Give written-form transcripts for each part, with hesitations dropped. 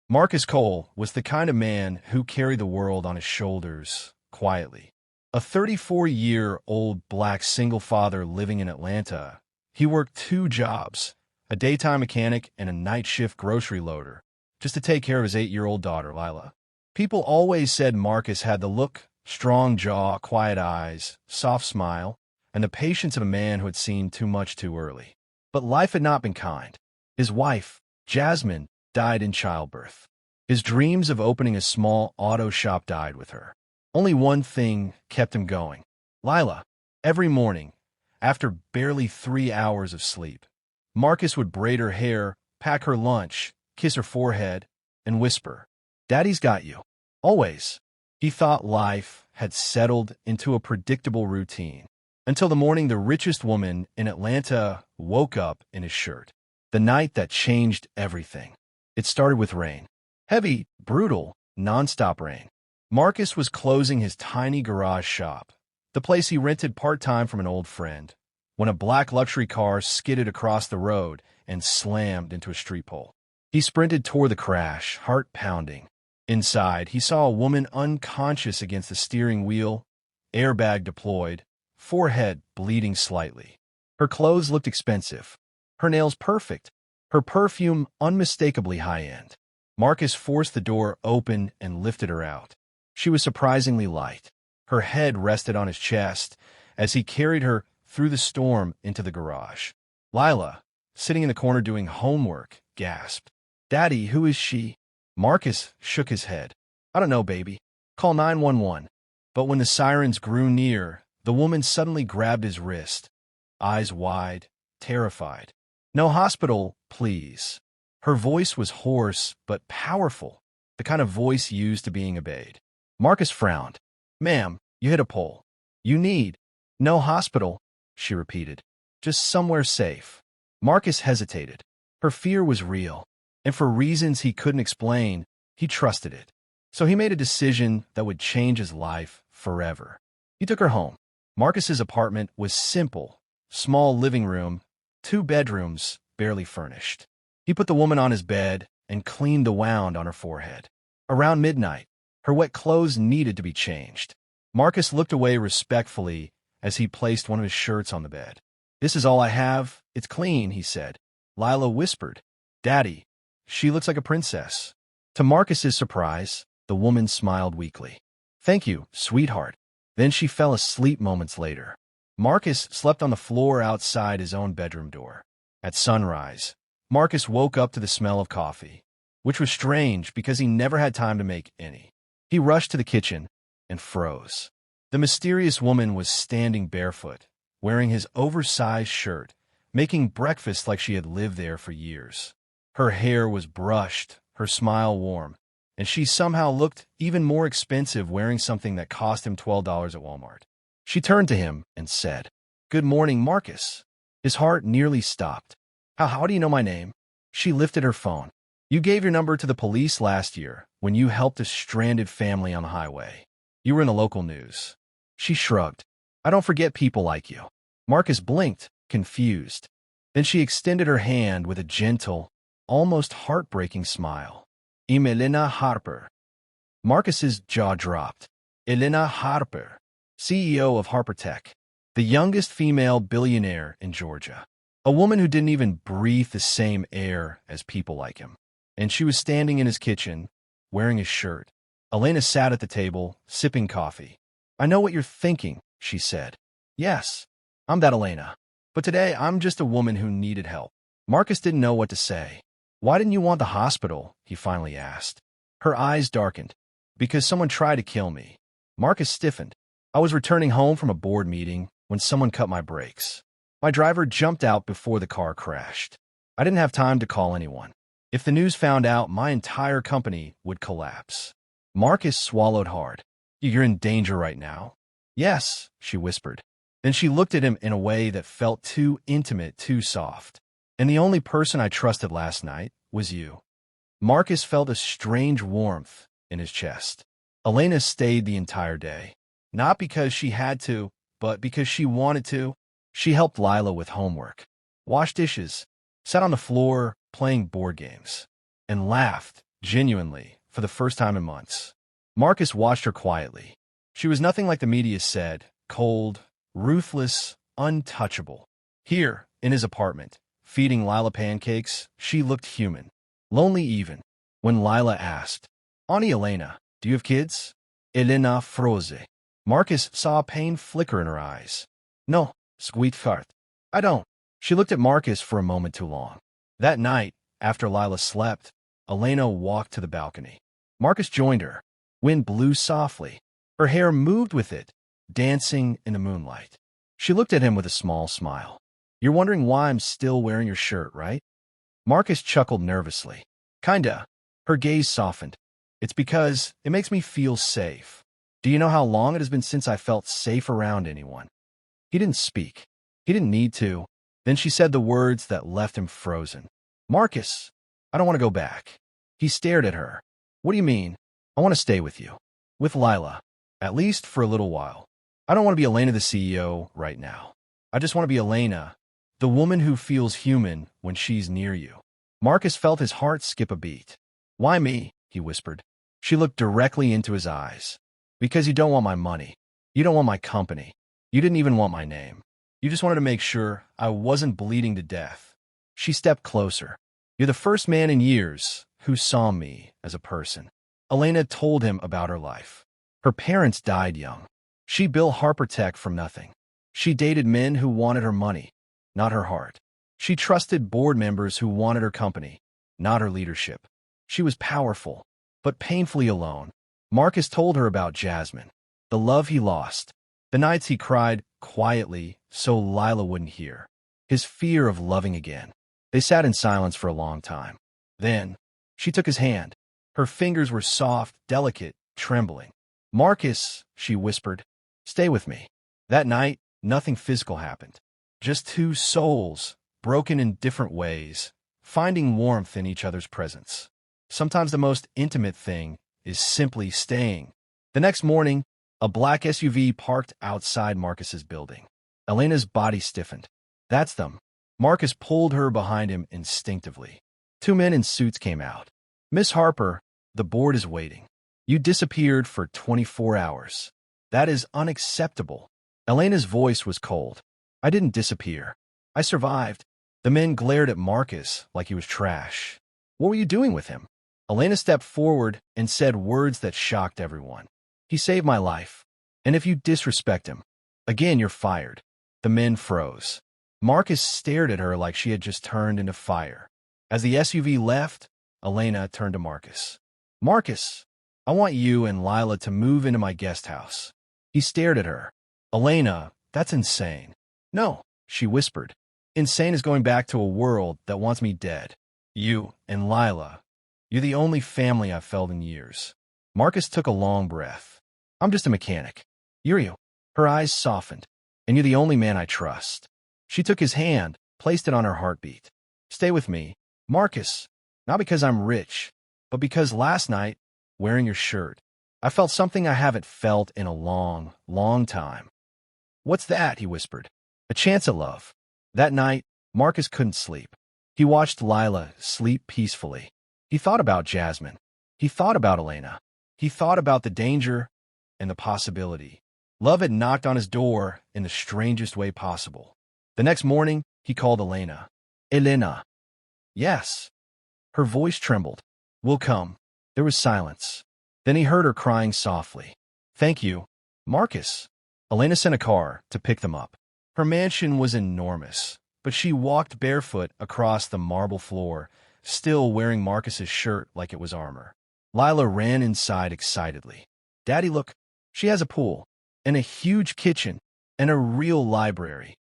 Marcus Cole was the kind of man who carried the world on his shoulders quietly. A 34-year-old black single father living in Atlanta, he worked two jobs, a daytime mechanic and a night shift grocery loader, just to take care of his 8-year-old daughter, Lila. People always said Marcus had the look, strong jaw, quiet eyes, soft smile, and the patience of a man who had seen too much too early. But life had not been kind. His wife, Jasmine, died in childbirth. His dreams of opening a small auto shop died with her. Only one thing kept him going. Lila. Every morning, after barely 3 hours of sleep, Marcus would braid her hair, pack her lunch, kiss her forehead, and whisper, "Daddy's got you." Always. He thought life had settled into a predictable routine, until the morning the richest woman in Atlanta woke up in his shirt. The night that changed everything. It started with rain. Heavy, brutal, nonstop rain. Marcus was closing his tiny garage shop, the place he rented part-time from an old friend, when a black luxury car skidded across the road and slammed into a street pole. He sprinted toward the crash, heart pounding. Inside, he saw a woman unconscious against the steering wheel, airbag deployed, forehead bleeding slightly. Her clothes looked expensive, her nails perfect, her perfume unmistakably high-end. Marcus forced the door open and lifted her out. She was surprisingly light. Her head rested on his chest as he carried her through the storm into the garage. Lila, sitting in the corner doing homework, gasped, "Daddy, who is she?" Marcus shook his head. "I don't know, baby. Call 911. But when the sirens grew near, the woman suddenly grabbed his wrist, eyes wide, terrified. "No hospital, please." Her voice was hoarse but powerful, the kind of voice used to being obeyed. Marcus frowned. "Ma'am, you hit a pole. You need no hospital," she repeated. "Just somewhere safe." Marcus hesitated. Her fear was real, and for reasons he couldn't explain, he trusted it. So he made a decision that would change his life forever. He took her home. Marcus's apartment was simple, small living room, 2 bedrooms, barely furnished. He put the woman on his bed and cleaned the wound on her forehead. Around midnight, her wet clothes needed to be changed. Marcus looked away respectfully as he placed one of his shirts on the bed. "This is all I have. It's clean," he said. Lila whispered, "Daddy, she looks like a princess." To Marcus's surprise, the woman smiled weakly. "Thank you, sweetheart." Then she fell asleep moments later. Marcus slept on the floor outside his own bedroom door. At sunrise, Marcus woke up to the smell of coffee, which was strange because he never had time to make any. He rushed to the kitchen and froze. The mysterious woman was standing barefoot, wearing his oversized shirt, making breakfast like she had lived there for years. Her hair was brushed, her smile warm, and she somehow looked even more expensive wearing something that cost him $12 at Walmart. She turned to him and said, "Good morning, Marcus." His heart nearly stopped. How do you know my name?" She lifted her phone. "You gave your number to the police last year when you helped a stranded family on the highway. You were in the local news." She shrugged. "I don't forget people like you." Marcus blinked, confused. Then she extended her hand with a gentle, almost heartbreaking smile. "I'm Elena Harper." Marcus's jaw dropped. Elena Harper, CEO of Harper Tech, the youngest female billionaire in Georgia. A woman who didn't even breathe the same air as people like him. And she was standing in his kitchen, wearing his shirt. Elena sat at the table, sipping coffee. "I know what you're thinking," she said. "Yes, I'm that Elena. But today I'm just a woman who needed help." Marcus didn't know what to say. "Why didn't you want the hospital?" he finally asked. Her eyes darkened. "Because someone tried to kill me." Marcus stiffened. "I was returning home from a board meeting when someone cut my brakes. My driver jumped out before the car crashed. I didn't have time to call anyone. If the news found out, my entire company would collapse." Marcus swallowed hard. "You're in danger right now?" "Yes," she whispered. Then she looked at him in a way that felt too intimate, too soft. "And the only person I trusted last night was you." Marcus felt a strange warmth in his chest. Elena stayed the entire day. Not because she had to, but because she wanted to. She helped Lila with homework, washed dishes, sat on the floor playing board games, and laughed genuinely, for the first time in months. Marcus watched her quietly. She was nothing like the media said, cold, ruthless, untouchable. Here, in his apartment, feeding Lila pancakes, she looked human. Lonely even. When Lila asked, Auntie Elena, do you have kids? Elena froze. Marcus saw pain flicker in her eyes. No, sweetheart. I don't. She looked at Marcus for a moment too long. That night, after Lila slept, Elena walked to the balcony. Marcus joined her. Wind blew softly. Her hair moved with it, dancing in the moonlight. She looked at him with a small smile. You're wondering why I'm still wearing your shirt, right? Marcus chuckled nervously. Kinda. Her gaze softened. It's because it makes me feel safe. Do you know how long it has been since I felt safe around anyone? He didn't speak. He didn't need to. Then she said the words that left him frozen. Marcus, I don't want to go back. He stared at her. What do you mean? I want to stay with you. With Lila. At least for a little while. I don't want to be Elena the CEO right now. I just want to be Elena, the woman who feels human when she's near you. Marcus felt his heart skip a beat. Why me? He whispered. She looked directly into his eyes. Because you don't want my money. You don't want my company. You didn't even want my name. You just wanted to make sure I wasn't bleeding to death. She stepped closer. You're the first man in years who saw me as a person. Elena told him about her life. Her parents died young. She built Harper Tech from nothing. She dated men who wanted her money, not her heart. She trusted board members who wanted her company, not her leadership. She was powerful, but painfully alone. Marcus told her about Jasmine, the love he lost, the nights he cried quietly so Lila wouldn't hear, his fear of loving again. They sat in silence for a long time. Then, she took his hand. Her fingers were soft, delicate, trembling. Marcus, she whispered, stay with me. That night, nothing physical happened. Just two souls, broken in different ways, finding warmth in each other's presence. Sometimes the most intimate thing is simply staying. The next morning, a black SUV parked outside Marcus's building. Elena's body stiffened. That's them. Marcus pulled her behind him instinctively. Two men in suits came out. Miss Harper, the board is waiting. You disappeared for 24 hours. That is unacceptable. Elena's voice was cold. I didn't disappear. I survived. The men glared at Marcus like he was trash. What were you doing with him? Elena stepped forward and said words that shocked everyone. He saved my life. And if you disrespect him, again you're fired. The men froze. Marcus stared at her like she had just turned into fire. As the SUV left, Elena turned to Marcus. Marcus, I want you and Lila to move into my guest house. He stared at her. Elena, that's insane. No, she whispered. Insane is going back to a world that wants me dead. You and Lila. You're the only family I've felt in years. Marcus took a long breath. I'm just a mechanic. You're you. Her eyes softened. And you're the only man I trust. She took his hand, placed it on her heartbeat. Stay with me, Marcus. Not because I'm rich, but because last night, wearing your shirt, I felt something I haven't felt in a long, long time. What's that? He whispered. A chance at love. That night, Marcus couldn't sleep. He watched Lila sleep peacefully. He thought about Jasmine. He thought about Elena. He thought about the danger and the possibility. Love had knocked on his door in the strangest way possible. The next morning, he called Elena. Elena. Yes. Her voice trembled. We'll come. There was silence. Then he heard her crying softly. Thank you, Marcus. Elena sent a car to pick them up. Her mansion was enormous, but she walked barefoot across the marble floor, still wearing Marcus's shirt like it was armor. Lila ran inside excitedly. Daddy, look, she has a pool, and a huge kitchen, and a real library.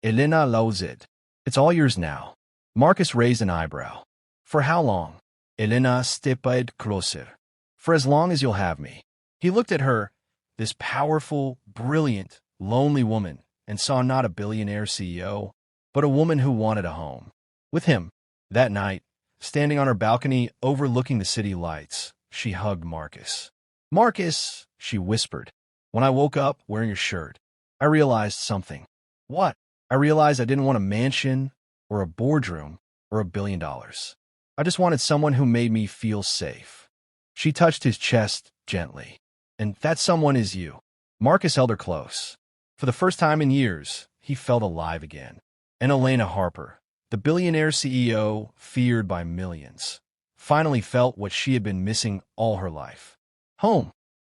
Elena loves it. It's all yours now. Marcus raised an eyebrow. For how long? Elena stepped closer. For as long as you'll have me. He looked at her, this powerful, brilliant, lonely woman, and saw not a billionaire CEO, but a woman who wanted a home. With him, that night, standing on her balcony overlooking the city lights, she hugged Marcus. Marcus, she whispered. When I woke up wearing your shirt, I realized something. What? I realized I didn't want a mansion or a boardroom or $1 billion. I just wanted someone who made me feel safe. She touched his chest gently. And that someone is you. Marcus held her close. For the first time in years, he felt alive again. And Elena Harper, the billionaire CEO feared by millions, finally felt what she had been missing all her life. Home.